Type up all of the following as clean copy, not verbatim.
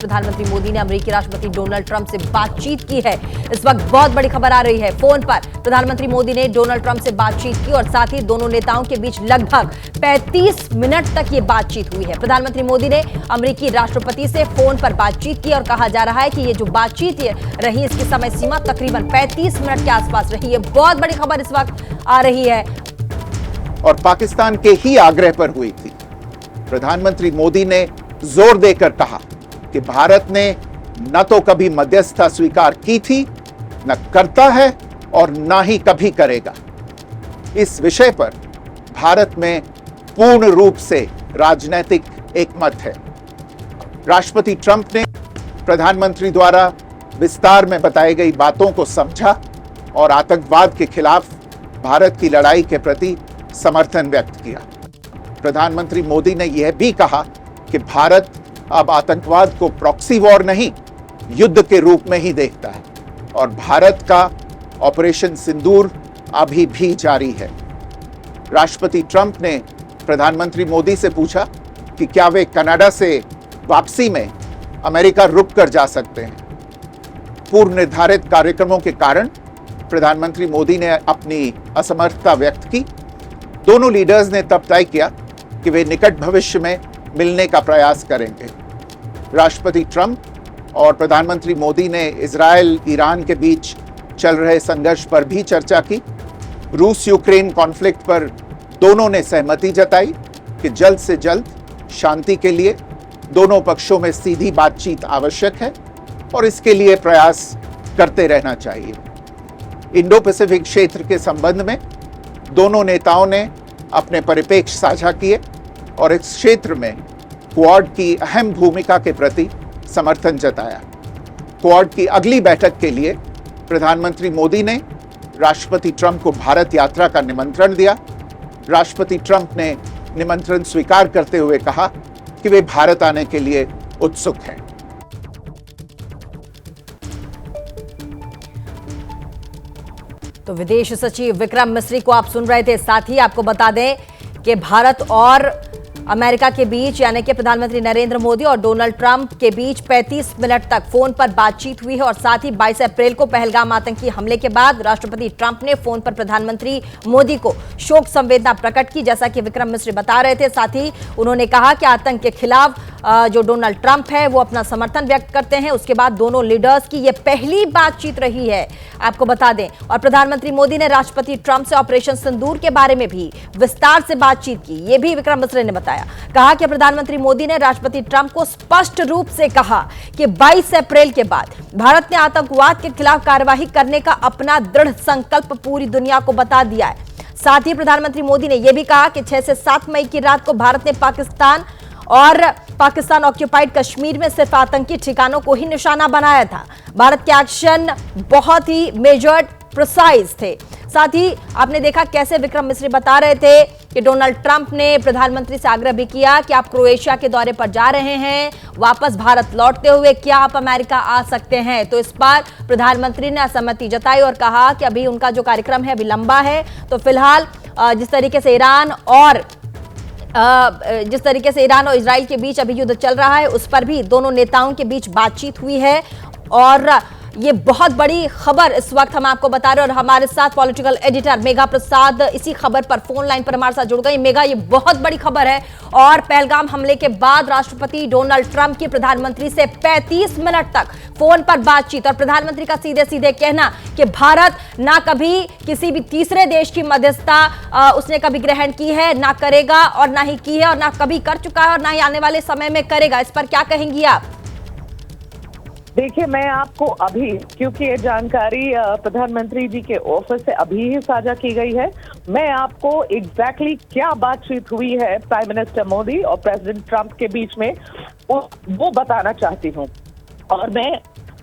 प्रधानमंत्री मोदी ने अमेरिकी राष्ट्रपति डोनाल्ड ट्रंप से बातचीत की है। इस वक्त बहुत बड़ी खबर आ रही है। फोन पर प्रधानमंत्री मोदी ने डोनाल्ड ट्रंप से बातचीत की और साथ ही दोनों नेताओं के बीच लगभग 35 मिनट तक ये बातचीत हुई है। प्रधानमंत्री मोदी ने अमेरिकी राष्ट्रपति से फोन पर बातचीत की और कहा जा रहा है कि ये जो बातचीत रही इसकी समय सीमा तकरीबन 35 मिनट के आसपास रही है। बहुत बड़ी खबर इस वक्त आ रही है और पाकिस्तान के ही आग्रह पर हुई थी। प्रधानमंत्री मोदी ने जोर देकर कहा कि भारत ने न तो कभी मध्यस्थता स्वीकार की थी, न करता है और न ही कभी करेगा। इस विषय पर भारत में पूर्ण रूप से राजनीतिक एकमत है। राष्ट्रपति ट्रंप ने प्रधानमंत्री द्वारा विस्तार में बताई गई बातों को समझा और आतंकवाद के खिलाफ भारत की लड़ाई के प्रति समर्थन व्यक्त किया। प्रधानमंत्री मोदी ने यह भी कहा कि भारत अब आतंकवाद को प्रॉक्सी वॉर नहीं, युद्ध के रूप में ही देखता है और भारत का ऑपरेशन सिंदूर अभी भी जारी है। राष्ट्रपति ट्रंप ने प्रधानमंत्री मोदी से पूछा कि क्या वे कनाडा से वापसी में अमेरिका रुक कर जा सकते हैं। पूर्व निर्धारित कार्यक्रमों के कारण प्रधानमंत्री मोदी ने अपनी असमर्थता व्यक्त की। दोनों लीडर्स ने तब तय किया कि वे निकट भविष्य में मिलने का प्रयास करेंगे। राष्ट्रपति ट्रंप और प्रधानमंत्री मोदी ने इजरायल ईरान के बीच चल रहे संघर्ष पर भी चर्चा की। रूस यूक्रेन कॉन्फ्लिक्ट पर दोनों ने सहमति जताई कि जल्द से जल्द शांति के लिए दोनों पक्षों में सीधी बातचीत आवश्यक है और इसके लिए प्रयास करते रहना चाहिए। इंडो पैसिफिक क्षेत्र के संबंध में दोनों नेताओं ने अपने परिप्रेक्ष्य साझा किए और इस क्षेत्र में क्वाड की अहम भूमिका के प्रति समर्थन जताया। क्वाड की अगली बैठक के लिए प्रधानमंत्री मोदी ने राष्ट्रपति ट्रंप को भारत यात्रा का निमंत्रण दिया। राष्ट्रपति ट्रंप ने निमंत्रण स्वीकार करते हुए कहा कि वे भारत आने के लिए उत्सुक हैं। तो विदेश सचिव विक्रम मिस्री को आप सुन रहे थे। साथ ही आपको बता दें कि भारत और अमेरिका के बीच यानी कि प्रधानमंत्री नरेंद्र मोदी और डोनाल्ड ट्रंप के बीच 35 मिनट तक फोन पर बातचीत हुई है और साथ ही 22 अप्रैल को पहलगाम आतंकी हमले के बाद राष्ट्रपति ट्रंप ने फोन पर प्रधानमंत्री मोदी को शोक संवेदना प्रकट की, जैसा कि विक्रम मिस्री बता रहे थे। साथ ही उन्होंने कहा कि आतंक के खिलाफ जो डोनाल्ड ट्रंप है वो अपना समर्थन व्यक्त करते हैं। उसके बाद दोनों लीडर्स की यह पहली बातचीत रही है, आपको बता दें। और प्रधानमंत्री मोदी ने राष्ट्रपति ट्रंप से ऑपरेशन सिंदूर के बारे में भी विस्तार से बातचीत की, ये भी विक्रम मिस्री ने बताया। कहा कि प्रधानमंत्री मोदी ने राष्ट्रपति ट्रंप को स्पष्ट रूप से कहा कि 22 अप्रैल के बाद भारत ने आतंकवाद के खिलाफ कार्रवाई करने का अपना दृढ़ संकल्प पूरी दुनिया को बता दिया है। साथ ही प्रधानमंत्री मोदी ने यह भी कहा कि 6 से 7 मई की रात को भारत ने पाकिस्तान ऑक्यूपाइड कश्मीर में सिर्फ आतंकी ठिकानों को ही निशाना बनाया था। भारत के एक्शन बहुत ही मेजर्ड, प्रिसाइज थे। साथ ही आपने देखा कैसे विक्रम मिस्री बता रहे थे कि डोनाल्ड ट्रंप ने प्रधानमंत्री से आग्रह भी किया कि आप क्रोएशिया के दौरे पर जा रहे हैं, वापस भारत लौटते हुए क्या आप अमेरिका आ सकते हैं। तो इस पर प्रधानमंत्री ने असहमति जताई और कहा कि अभी उनका जो कार्यक्रम है अभी लंबा है। तो फिलहाल जिस तरीके से ईरान और इजराइल के बीच अभी युद्ध चल रहा है उस पर भी दोनों नेताओं के बीच बातचीत हुई है और ये बहुत बड़ी खबर इस वक्त हम आपको बता रहे हैं। और हमारे साथ पॉलिटिकल एडिटर मेघा प्रसाद इसी खबर पर फोन लाइन पर हमारे साथ जुड़ गई। मेघा, ये बहुत बड़ी खबर है और पहलगाम हमले के बाद राष्ट्रपति डोनाल्ड ट्रंप की प्रधानमंत्री से 35 मिनट तक फोन पर बातचीत और प्रधानमंत्री का सीधे सीधे कहना कि भारत ना कभी किसी भी तीसरे देश की मध्यस्थता उसने कभी ग्रहण की है, ना करेगा और ना ही की है और ना कभी कर चुका है और ना ही आने वाले समय में करेगा। इस पर क्या कहेंगी आप? देखिए, मैं आपको अभी, क्योंकि ये जानकारी प्रधानमंत्री जी के ऑफिस से अभी ही साझा की गई है, मैं आपको एग्जैक्टली क्या बातचीत हुई है प्राइम मिनिस्टर मोदी और प्रेसिडेंट ट्रंप के बीच में वो बताना चाहती हूँ। और मैं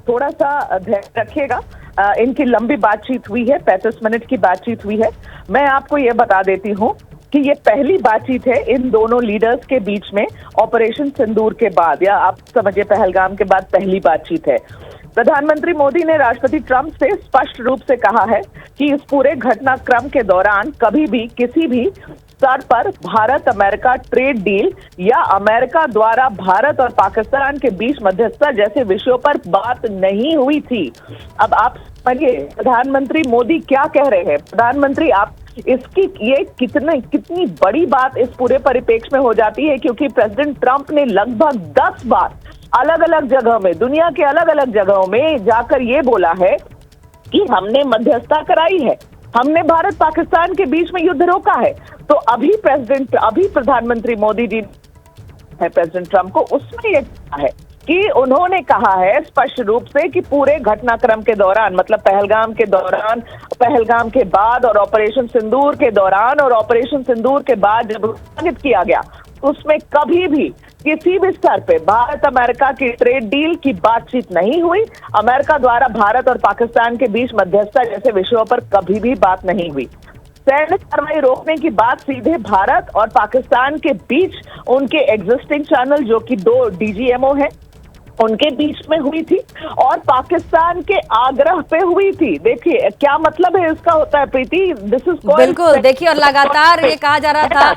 थोड़ा सा ध्यान रखिएगा, इनकी लंबी बातचीत हुई है, 35 मिनट की बातचीत हुई है। मैं आपको ये बता देती हूँ कि ये पहली बातचीत है इन दोनों लीडर्स के बीच में ऑपरेशन सिंदूर के बाद, या आप समझिए पहलगाम के बाद पहली बातचीत है। प्रधानमंत्री मोदी ने राष्ट्रपति ट्रंप से स्पष्ट रूप से कहा है कि इस पूरे घटनाक्रम के दौरान कभी भी किसी भी स्तर पर भारत अमेरिका ट्रेड डील या अमेरिका द्वारा भारत और पाकिस्तान के बीच मध्यस्थता जैसे विषयों पर बात नहीं हुई थी। अब आप समझिए प्रधानमंत्री मोदी क्या कह रहे हैं। प्रधानमंत्री आप इसकी ये कितनी बड़ी बात इस पूरे परिप्रेक्ष्य में हो जाती है, क्योंकि प्रेसिडेंट ट्रंप ने लगभग 10 बार अलग अलग जगहों में, दुनिया के अलग अलग जगहों में जाकर ये बोला है कि हमने मध्यस्थता कराई है, हमने भारत पाकिस्तान के बीच में युद्ध रोका है। तो अभी प्रधानमंत्री मोदी जी है प्रेसिडेंट ट्रंप को, उसमें यह कहा है कि उन्होंने कहा है स्पष्ट रूप से कि पूरे घटनाक्रम के दौरान, मतलब पहलगाम के दौरान, पहलगाम के बाद और ऑपरेशन सिंदूर के दौरान और ऑपरेशन सिंदूर के बाद जब स्थगित किया गया, उसमें कभी भी किसी भी स्तर पे भारत अमेरिका की ट्रेड डील की बातचीत नहीं हुई। अमेरिका द्वारा भारत और पाकिस्तान के बीच मध्यस्थता जैसे विषयों पर कभी भी बात नहीं हुई। सैन्य कार्रवाई रोकने की बात सीधे भारत और पाकिस्तान के बीच उनके एग्जिस्टिंग चैनल, जो कि 2 डीजीएमओ हैं, उनके बीच में हुई थी और पाकिस्तान के आग्रह पे हुई थी। देखिए क्या मतलब है इसका होता है प्रीति, दिस इज बिल्कुल। देखिए और लगातार ये कहा जा रहा था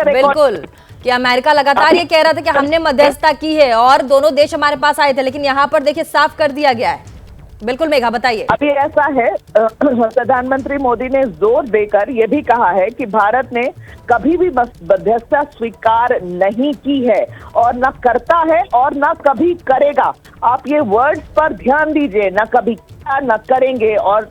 बिल्कुल कि अमेरिका लगातार ये कह रहा था कि हमने मध्यस्थता की है और दोनों देश हमारे पास आए थे, लेकिन यहाँ पर देखिए साफ कर दिया गया है। बिल्कुल मेघा बताइए। अभी ऐसा है, प्रधानमंत्री मोदी ने जोर देकर यह भी कहा है कि भारत ने कभी भी मध्यस्थता स्वीकार नहीं की है और न करता है और न कभी करेगा। आप ये वर्ड्स पर ध्यान दीजिए, न कभी किया, न करेंगे और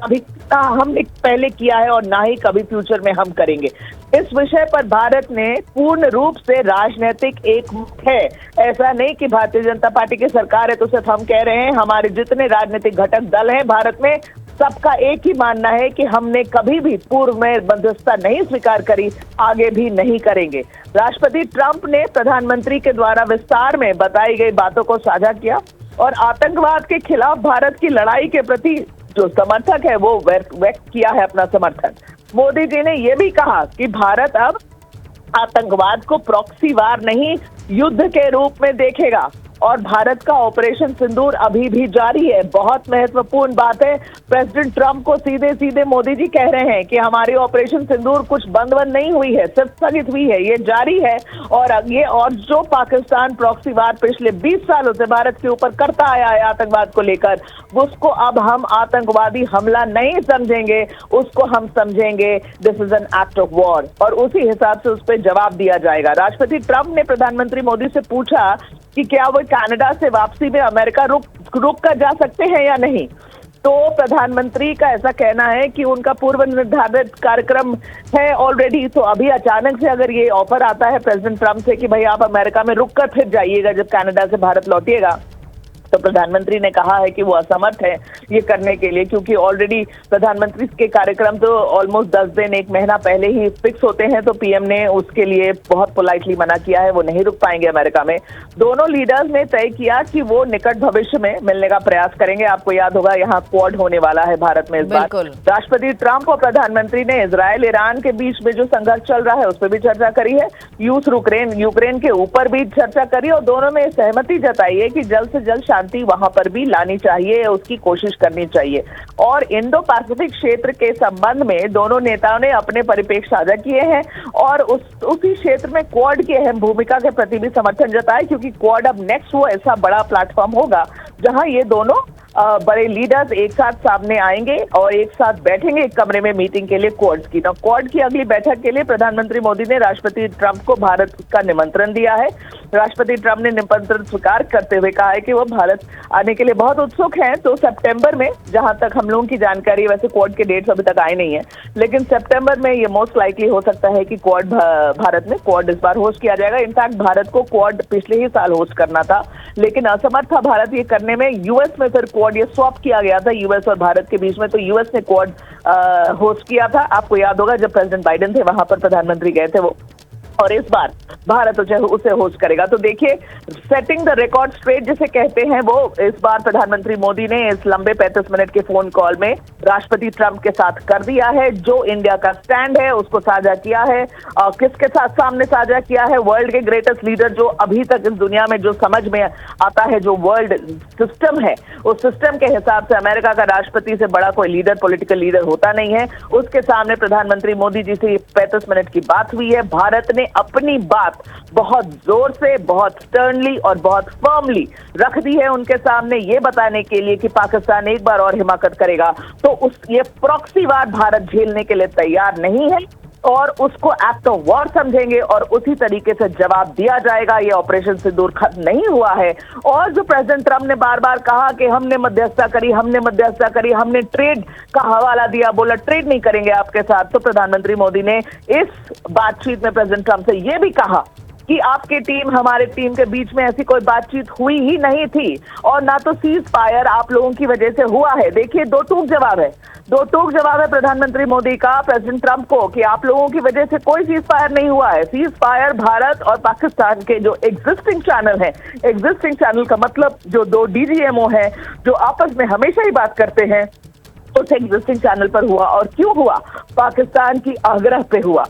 अभी हमने पहले किया है और ना ही कभी फ्यूचर में हम करेंगे। इस विषय पर भारत ने पूर्ण रूप से राजनीतिक एकमत है। ऐसा नहीं कि भारतीय जनता पार्टी की सरकार है तो सिर्फ हम कह रहे हैं, हमारे जितने राजनीतिक घटक दल हैं भारत में, सबका एक ही मानना है कि हमने कभी भी पूर्व में मध्यस्थता नहीं स्वीकार करी, आगे भी नहीं करेंगे। राष्ट्रपति ट्रंप ने प्रधानमंत्री के द्वारा विस्तार में बताई गई बातों को साझा किया और आतंकवाद के खिलाफ भारत की लड़ाई के प्रति जो समर्थक है वो व्यक्त किया है अपना समर्थन। मोदी जी ने यह भी कहा कि भारत अब आतंकवाद को प्रॉक्सी वार नहीं, युद्ध के रूप में देखेगा और भारत का ऑपरेशन सिंदूर अभी भी जारी है। बहुत महत्वपूर्ण बात है, प्रेसिडेंट ट्रंप को सीधे सीधे मोदी जी कह रहे हैं कि हमारी ऑपरेशन सिंदूर कुछ बंद नहीं हुई है, सिर्फ स्थगित हुई है, ये जारी है। और जो पाकिस्तान प्रॉक्सी वार पिछले 20 सालों से भारत के ऊपर करता आया है आतंकवाद को लेकर, उसको अब हम आतंकवादी हमला नहीं समझेंगे, उसको हम समझेंगे this is an act of war और उसी हिसाब से उस पर जवाब दिया जाएगा। राष्ट्रपति ट्रंप ने प्रधानमंत्री मोदी से पूछा कि क्या वो कनाडा से वापसी में अमेरिका रुक कर जा सकते हैं या नहीं। तो प्रधानमंत्री का ऐसा कहना है कि उनका पूर्व निर्धारित कार्यक्रम है ऑलरेडी। तो अभी अचानक से अगर ये ऑफर आता है प्रेसिडेंट ट्रंप से कि भाई आप अमेरिका में रुक कर फिर जाइएगा जब कनाडा से भारत लौटिएगा, तो प्रधानमंत्री ने कहा है कि वो असमर्थ है ये करने के लिए, क्योंकि ऑलरेडी प्रधानमंत्री के कार्यक्रम तो ऑलमोस्ट 10 दिन 1 महीना पहले ही फिक्स होते हैं। तो पीएम ने उसके लिए बहुत पोलाइटली मना किया है, वो नहीं रुक पाएंगे अमेरिका में। दोनों लीडर्स ने तय किया कि वो निकट भविष्य में मिलने का प्रयास करेंगे। आपको याद होगा यहाँ क्वाड होने वाला है भारत में इस बार। राष्ट्रपति ट्रंप और प्रधानमंत्री ने इजरायल ईरान के बीच में जो संघर्ष चल रहा है उस पर भी चर्चा करी है, यूक्रेन के ऊपर भी चर्चा करी और दोनों में सहमति जताई है कि जल्द से जल्द शांति वहां पर भी लानी चाहिए, उसकी कोशिश करनी चाहिए। और इंडो पैसिफिक क्षेत्र के संबंध में दोनों नेताओं ने अपने परिप्रेक्ष्य साझा किए हैं और उसी क्षेत्र में क्वाड की अहम भूमिका के प्रति भी समर्थन जताया, क्योंकि क्वाड अब नेक्स्ट वो ऐसा बड़ा प्लेटफॉर्म होगा जहां ये दोनों बड़े लीडर्स एक साथ सामने आएंगे और एक साथ बैठेंगे एक कमरे में मीटिंग के लिए क्वाड की। क्वाड की अगली बैठक के लिए प्रधानमंत्री मोदी ने राष्ट्रपति ट्रंप को भारत का निमंत्रण दिया है। राष्ट्रपति ट्रंप ने निमंत्रण स्वीकार करते हुए कहा है कि वो भारत आने के लिए बहुत उत्सुक हैं। तो सितंबर में, जहां तक हम लोगों की जानकारी, वैसे क्वाड के डेट्स अभी तक आए नहीं है, लेकिन सितंबर में ये मोस्ट लाइकली हो सकता है कि क्वाड भारत में क्वाड इस बार होस्ट किया जाएगा। इनफैक्ट भारत को क्वाड पिछले ही साल होस्ट करना था, लेकिन असमर्थ था भारत ये करने में। यूएस में फिर क्वाड ये स्वैप किया गया था यूएस और भारत के बीच में, तो यूएस ने क्वाड होस्ट किया था। आपको याद होगा जब प्रेसिडेंट बाइडेन थे वहां पर प्रधानमंत्री गए थे वो। और इस बार भारत उसे होस्ट करेगा। तो देखिए, सेटिंग द रिकॉर्ड स्ट्रेट जिसे कहते हैं, वो इस बार प्रधानमंत्री मोदी ने इस लंबे 35 मिनट के फोन कॉल में राष्ट्रपति ट्रंप के साथ कर दिया है। जो इंडिया का स्टैंड है उसको साझा किया है। किसके साथ सामने साझा किया है? वर्ल्ड के ग्रेटेस्ट लीडर, जो अभी तक इस दुनिया में जो समझ में आता है, जो वर्ल्ड सिस्टम है, उस सिस्टम के हिसाब से अमेरिका का राष्ट्रपति से बड़ा कोई लीडर, पॉलिटिकल लीडर होता नहीं है। उसके सामने प्रधानमंत्री मोदी जी से 35 मिनट की बात हुई है। भारत ने अपनी बात बहुत जोर से, बहुत स्टर्नली और बहुत फर्मली रख दी है उनके सामने, ये बताने के लिए कि पाकिस्तान एक बार और हिमाकत करेगा तो ये प्रॉक्सी वार भारत झेलने के लिए तैयार नहीं है और उसको एक्ट ऑफ वॉर समझेंगे और उसी तरीके से जवाब दिया जाएगा। ये ऑपरेशन सिंदूर खत्म नहीं हुआ है। और जो प्रेसिडेंट ट्रंप ने बार बार कहा कि हमने मध्यस्थता करी, हमने ट्रेड का हवाला दिया, बोला ट्रेड नहीं करेंगे आपके साथ, तो प्रधानमंत्री मोदी ने इस बातचीत में प्रेसिडेंट ट्रंप से यह भी कहा कि आपकी टीम, हमारे टीम के बीच में ऐसी कोई बातचीत हुई ही नहीं थी और ना तो सीज फायर आप लोगों की वजह से हुआ है। देखिए, दो टूक जवाब है प्रधानमंत्री मोदी का प्रेसिडेंट ट्रंप को कि आप लोगों की वजह से कोई सीज फायर नहीं हुआ है। सीज फायर भारत और पाकिस्तान के जो एग्जिस्टिंग चैनल है, एग्जिस्टिंग चैनल का मतलब जो दो डीजीएमओ है, जो आपस में हमेशा ही बात करते हैं, उस एग्जिस्टिंग चैनल पर हुआ। और क्यों हुआ? पाकिस्तान की आग्रह पे हुआ।